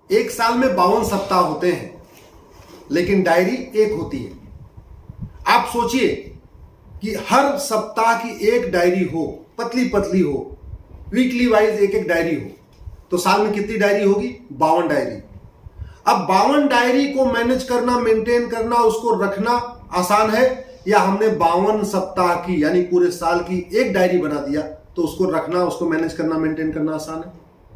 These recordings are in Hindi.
एक साल में 52 सप्ताह होते हैं, लेकिन डायरी एक होती है। आप सोचिए कि हर सप्ताह की एक डायरी हो, पतली पतली हो, वीकली वाइज एक एक डायरी हो, तो साल में कितनी डायरी होगी? 52 डायरी। अब 52 डायरी को मैनेज करना, मेंटेन करना, उसको रखना आसान है, या हमने 52 सप्ताह की यानी पूरे साल की एक डायरी बना दिया तो उसको रखना, उसको मैनेज करना, मेंटेन करना आसान है?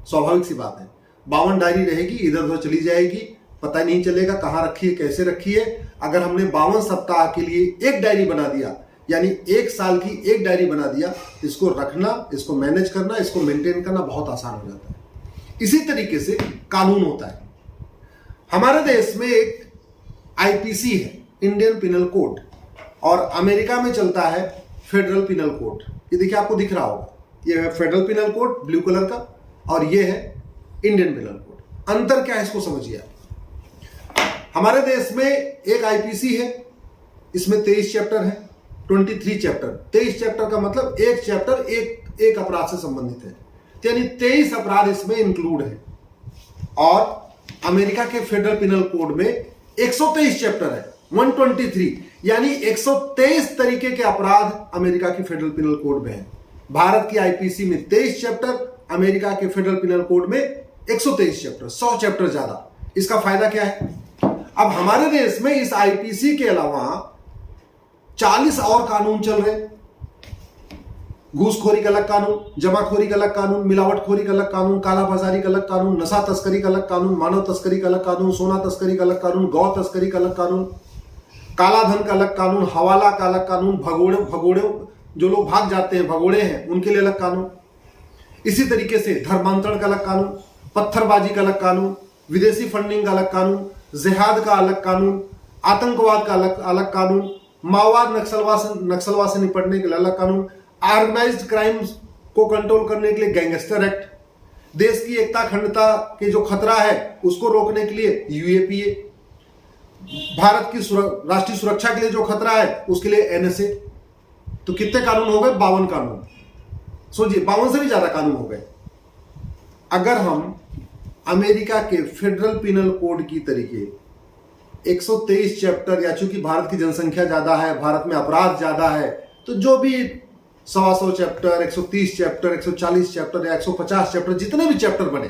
स्वाभाविक सी बात है। 52 डायरी रहेगी, इधर उधर चली जाएगी, पता नहीं चलेगा कहां रखी है, कैसे रखी है। अगर हमने 52 सप्ताह के लिए एक डायरी बना दिया, यानी एक साल की एक डायरी बना दिया, इसको रखना, इसको मैनेज करना, इसको मेंटेन करना बहुत आसान हो जाता है। इसी तरीके से कानून होता है। हमारे देश में एक आईपीसी है, इंडियन पिनल कोड, और अमेरिका में चलता है फेडरल पिनल कोड। ये देखिए, आपको दिख रहा होगा, ये है federal penal code blue colour का, और ये है इंडियन पिनल कोड। अंतर क्या है इसको समझिए आप। हमारे देश में एक आईपीसी है, इसमें 23 चैप्टर है, 23 चैप्टर। 23 चैप्टर का मतलब एक चैप्टर एक अपराध से संबंधित है, यानी 23 अपराध इसमें इंक्लूड है। और अमेरिका के फेडरल पिनल कोड में 123 चैप्टर है, 123, यानी 123 तरीके के अपराध अमेरिका की फेडरल पिनल कोड में है। भारत की आईपीसी में 23 चैप्टर, अमेरिका के फेडरल पिनल कोड में 123 चैप्टर, 100 चैप्टर ज्यादा। इसका फायदा क्या है? अब हमारे देश में इस आईपीसी के अलावा 40 और कानून चल रहे हैं। घूसखोरी का अलग कानून, जमाखोरी का अलग कानून, मिलावटखोरी का अलग कानून, कालाबाजारी का अलग कानून, नशा तस्करी का अलग कानून, मानव तस्करी का अलग कानून, सोना तस्करी का अलग कानून, गौ तस्करी का अलग कानून, काला धन का अलग कानून, हवाला का अलग कानून, भगोड़े जो लोग भाग जाते हैं, भगोड़े हैं, उनके लिए अलग कानून। इसी तरीके से धर्मांतरण का अलग कानून, पत्थरबाजी का अलग कानून, विदेशी फंडिंग का अलग कानून, जिहाद का अलग कानून, आतंकवाद का अलग कानून, माओवाद नक्सलवाद से निपटने के लिए अलग कानून, ऑर्गेनाइज्ड क्राइम्स को कंट्रोल करने के लिए गैंगस्टर एक्ट, देश की एकता अखंडता के जो खतरा है उसको रोकने के लिए यूएपीए, भारत की राष्ट्रीय सुरक्षा के लिए जो खतरा है उसके लिए एनएसए। तो कितने कानून हो गए? 52 कानून। सोचिए, 52 से भी ज्यादा कानून हो गए। अगर हम अमेरिका के फेडरल पिनल कोड की तरीके 123 चैप्टर, या चूंकि भारत की जनसंख्या ज्यादा है, भारत में अपराध ज्यादा है, तो जो भी 100 चैप्टर, 130 चैप्टर, 140 चैप्टर या 150 चैप्टर, जितने भी चैप्टर बने,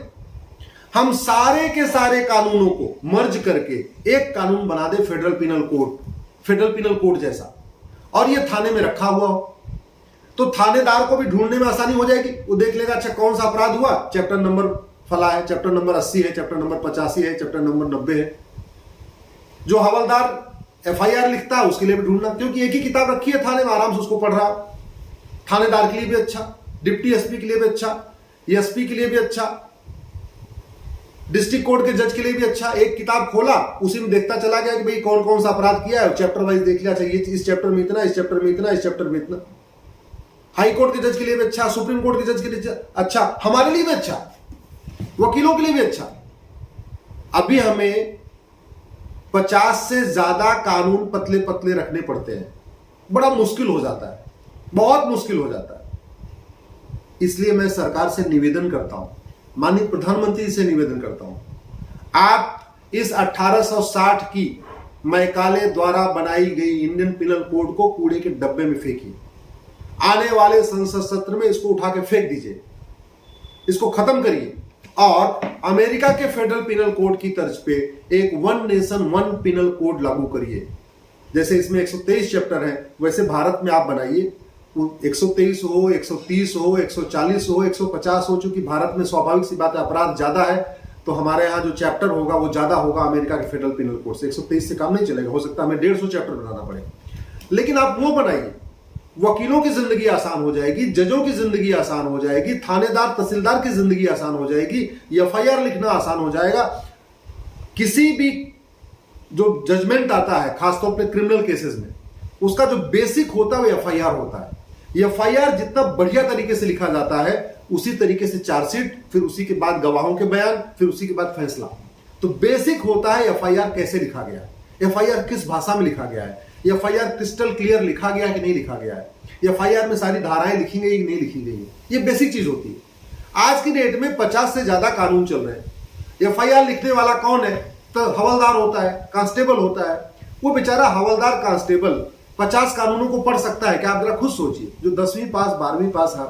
हम सारे के सारे कानूनों को मर्ज करके एक कानून बना दे, फेडरल पिनल कोड जैसा, और ये थाने में रखा हुआ हो, तो थानेदार को भी ढूंढने में आसानी हो जाएगी। वो देख लेगा, अच्छा कौन सा अपराध हुआ, चैप्टर नंबर फला है, चैप्टर नंबर 80 है, चैप्टर नंबर 85 है, चैप्टर नंबर 90 है। जो हवलदार एफआईआर लिखता है उसके लिए भी ढूंढना, क्योंकि एक ही किताब रखी है थाने में, आराम से उसको पढ़ रहा। थानेदार के लिए भी अच्छा, डिप्टी एसपी के लिए भी अच्छा, एसपी के लिए भी अच्छा, डिस्ट्रिक्ट कोर्ट के जज के लिए भी अच्छा। एक किताब खोला, उसी में देखता चला गया कि भाई कौन कौन सा अपराध किया है, चैप्टर वाइज देख लिया, चाहिए इस चैप्टर में इतना, इस चैप्टर में इतना, इस चैप्टर में इतना। हाई कोर्ट के जज के लिए भी अच्छा, सुप्रीम कोर्ट के जज के लिए अच्छा, हमारे लिए भी अच्छा, वकीलों के लिए भी अच्छा। अभी हमें 50 से ज्यादा कानून पतले पतले रखने पड़ते हैं, बड़ा मुश्किल हो जाता है, बहुत मुश्किल हो जाता है। इसलिए मैं सरकार से निवेदन करता हूं, माननीय प्रधानमंत्री से निवेदन करता हूं, आप इस 1860 की मैकाले द्वारा बनाई गई इंडियन पिनल कोड को कूड़े के डब्बे में फेंकिए। आने वाले संसद सत्र में इसको उठा के फेंक दीजिए, इसको खत्म करिए, और अमेरिका के फेडरल पिनल कोड की तर्ज पे एक one nation one penal code लागू करिए। जैसे इसमें 123 चैप्टर है, वैसे भारत में आप बनाइए, 123 हो, 130 हो, 140 हो, 150 हो। चूंकि भारत में स्वाभाविक सी बात है, अपराध ज्यादा है, तो हमारे यहाँ जो चैप्टर होगा वो ज्यादा होगा अमेरिका के फेडरल पिनल कोड से। 123 से काम नहीं चलेगा, हो सकता है हमें 150 चैप्टर बनाना पड़े, लेकिन आप वो बनाइए। वकीलों की जिंदगी आसान हो जाएगी, जजों की जिंदगी आसान हो जाएगी, थानेदार तहसीलदार की जिंदगी आसान हो जाएगी, एफआईआर लिखना आसान हो जाएगा। किसी भी जो जजमेंट आता है, खासतौर पर क्रिमिनल केसेस में, उसका जो बेसिक होता है वो एफआईआर होता है। एफआईआर जितना बढ़िया तरीके से लिखा जाता है, उसी तरीके से चार्जशीट, फिर उसी के बाद गवाहों के बयान, फिर उसी के बाद फैसला। तो बेसिक होता है एफआईआर कैसे लिखा गया है, एफआईआर किस भाषा में लिखा गया है, एफआईआर क्रिस्टल क्लियर लिखा गया है कि नहीं लिखा गया है, एफआईआर में सारी धाराएं लिखी गई कि नहीं लिखी गई है, ये बेसिक चीज होती है। आज की डेट में 50 से ज्यादा कानून चल रहे हैं, एफआईआर लिखने वाला कौन है? तो हवलदार होता है, कांस्टेबल होता है। वो बेचारा हवलदार कांस्टेबल 50 कानूनों को पढ़ सकता है क्या? आप जरा खुद सोचिए। जो 10वीं पास 12वीं पास है,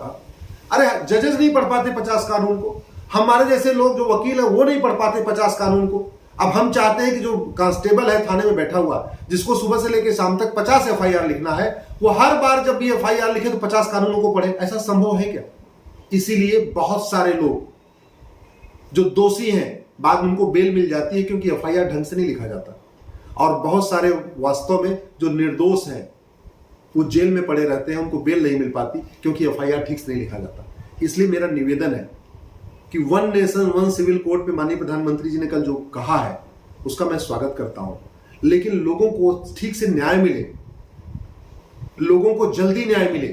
अरे जजेस नहीं पढ़ पाते 50 कानून को। हमारे जैसे लोग जो वकील है वो नहीं पढ़ पाते 50 कानून को। अब हम चाहते हैं कि जो कांस्टेबल है थाने में बैठा हुआ, जिसको सुबह से लेकर शाम तक 50 एफआईआर लिखना है, वो हर बार जब भी एफआईआर लिखे तो 50 कानूनों को पढ़े। ऐसा संभव है क्या? इसीलिए बहुत सारे लोग जो दोषी हैं बाद में उनको बेल मिल जाती है, क्योंकि एफआईआर ढंग से नहीं लिखा जाता। और बहुत सारे वास्तव में जो निर्दोष हैं वो जेल में पड़े रहते हैं, उनको बेल नहीं मिल पाती क्योंकि एफआईआर ठीक से नहीं लिखा जाता। इसलिए मेरा निवेदन है कि one nation one civil code पे माननीय प्रधानमंत्री जी ने कल जो कहा है उसका मैं स्वागत करता हूं, लेकिन लोगों को ठीक से न्याय मिले, लोगों को जल्दी न्याय मिले।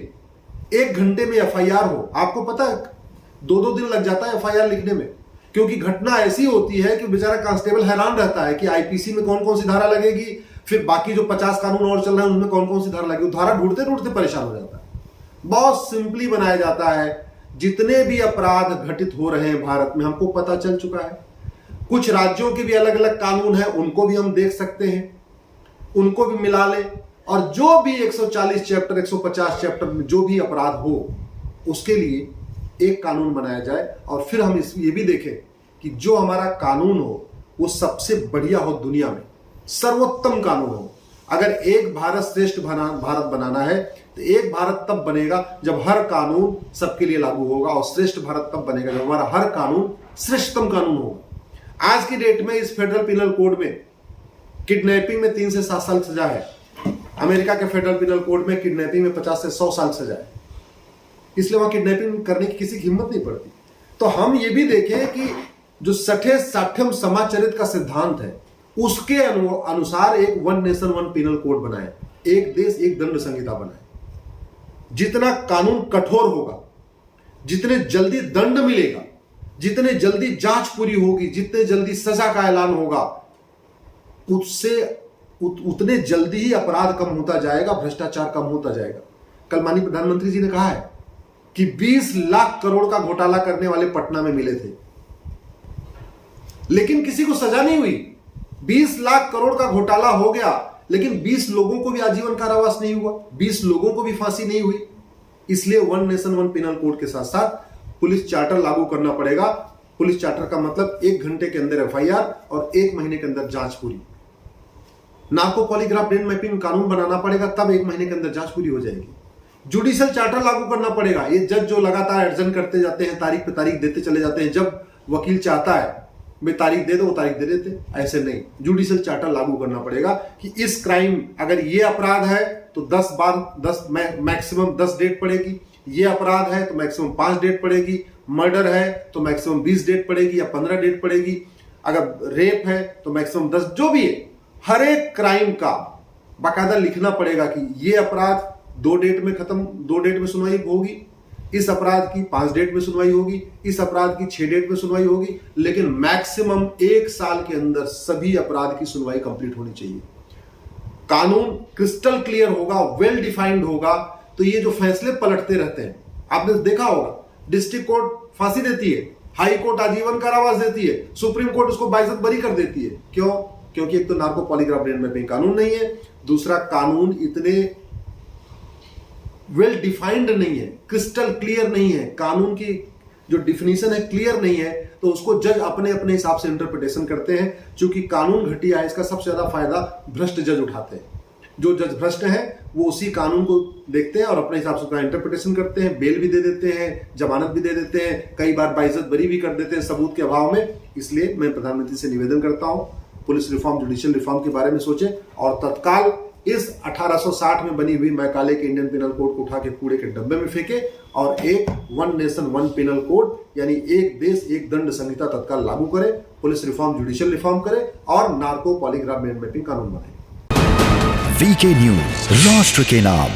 1 घंटे में एफआईआर हो। आपको पता है 2-2 दिन लग जाता है एफआईआर लिखने में, क्योंकि घटना ऐसी होती है कि बेचारा कांस्टेबल हैरान रहता है कि आईपीसी में कौन कौन सी धारा लगेगी, फिर बाकी जो 50 कानून और चल रहे हैं उनमें कौन कौन सी धारा लगेगी। धारा ढूंढते ढूंढते परेशान हो जाता है। बहुत सिंपली बनाया जाता है। जितने भी अपराध घटित हो रहे हैं भारत में हमको पता चल चुका है। कुछ राज्यों के भी अलग अलग कानून है, उनको भी हम देख सकते हैं, उनको भी मिला ले। और जो भी 140 चैप्टर 150 चैप्टर में जो भी अपराध हो उसके लिए एक कानून बनाया जाए। और फिर हम ये भी देखें कि जो हमारा कानून हो वो सबसे बढ़िया हो, दुनिया में सर्वोत्तम कानून हो। अगर एक भारत श्रेष्ठ भारत बनाना है तो एक भारत तब बनेगा जब हर कानून सबके लिए लागू होगा, और श्रेष्ठ भारत तब बनेगा जब हमारा हर कानून श्रेष्ठतम कानून होगा। आज की डेट में इस फेडरल पिनल कोड में किडनैपिंग में 3 से 7 साल सजा है। अमेरिका के फेडरल पिनल कोड में किडनैपिंग में 50 से 100 साल सजा है। इसलिए वहां किडनैपिंग करने की किसी की हिम्मत नहीं पड़ती। तो हम ये भी देखें कि जो 60-60 समाचरित का सिद्धांत है उसके अनुसार एक one nation one penal code बनाए, एक देश एक दंड संहिता बनाए। जितना कानून कठोर होगा, जितने जल्दी दंड मिलेगा, जितने जल्दी जांच पूरी होगी, जितने जल्दी सजा का ऐलान होगा, उससे उतने जल्दी ही अपराध कम होता जाएगा, भ्रष्टाचार कम होता जाएगा। कल माननीय प्रधानमंत्री जी ने कहा है कि 20 लाख करोड़ का घोटाला करने वाले पटना में मिले थे, लेकिन किसी को सजा नहीं हुई। 20 लाख करोड़ का घोटाला हो गया, लेकिन 20 लोगों को भी आजीवन कारावास नहीं हुआ, 20 लोगों को भी फांसी नहीं हुई। इसलिए one nation one penal code के साथ साथ पुलिस चार्टर लागू करना पड़ेगा। पुलिस चार्टर का मतलब 1 घंटे के अंदर एफआईआर और 1 महीने के अंदर जांच पूरी। नार्को पॉलीग्राफ ब्रेन मैपिंग कानून बनाना पड़ेगा, तब 1 महीने के अंदर जांच पूरी हो जाएगी। जुडिशियल चार्टर लागू करना पड़ेगा। ये जज जो लगातार एडजन करते जाते हैं, तारीख पे तारीख देते चले जाते हैं, जब वकील चाहता है भाई तारीख दे दो, वो तारीख दे देते, ऐसे नहीं। जुडिशियल चार्टर लागू करना पड़ेगा कि इस क्राइम, अगर ये अपराध है तो 10 मैक्सिमम 10 डेट पड़ेगी, ये अपराध है तो मैक्सिमम 5 डेट पड़ेगी, मर्डर है तो मैक्सिमम 20 डेट पड़ेगी या 15 डेट पड़ेगी, अगर रेप है तो मैक्सिमम 10, जो भी है हर एक क्राइम का बाकायदा लिखना पड़ेगा कि ये अपराध 2 डेट में खत्म, 2 डेट में सुनवाई होगी, इस अपराध की 5 डेट में सुनवाई होगी, इस अपराध की 6 डेट में सुनवाई होगी, लेकिन मैक्सिमम 1 साल के अंदर सभी अपराध की सुनवाई कंप्लीट होनी चाहिए। कानून क्रिस्टल क्लियर होगा, वेल डिफाइंड होगा, तो ये जो फैसले पलटते रहते हैं, आपने देखा होगा, डिस्ट्रिक्ट कोर्ट फांसी देती है, हाई कोर्ट आजीवन कारावास देती है, सुप्रीम कोर्ट उसको बाइज्जत बरी कर देती है। क्यों? क्योंकि एक तो नार्को पॉलीग्राफ ब्रेन मैपिंग कानून नहीं है, दूसरा कानून इतने वेल डिफाइंड नहीं है, क्रिस्टल क्लियर नहीं है, कानून की जो डिफिनीशन है क्लियर नहीं है, तो उसको जज अपने अपने हिसाब से इंटरप्रिटेशन करते हैं। क्योंकि कानून घटिया है, इसका सबसे ज्यादा फायदा भ्रष्ट जज उठाते हैं। जो जज भ्रष्ट हैं वो उसी कानून को देखते हैं और अपने हिसाब से उसका इंटरप्रिटेशन करते हैं, बेल भी दे देते हैं, जमानत भी दे देते हैं, कई बार बाइज्जत बरी भी कर देते हैं सबूत के अभाव में। इसलिए मैं प्रधानमंत्री से निवेदन करता हूं, पुलिस रिफॉर्म, जुडिशियल रिफॉर्म के बारे में सोचें और तत्काल इस 1860 में बनी हुई मैकाले के इंडियन पिनल कोड को उठा के कूड़े के डब्बे में फेंके और एक one nation one penal code यानी एक देश एक दंड संहिता तत्काल लागू करे, पुलिस रिफॉर्म, जुडिशियल रिफॉर्म करे और नार्को पॉलीग्राफ ब्रेन मैपिंग कानून बनाए। वीके न्यूज, राष्ट्र के नाम।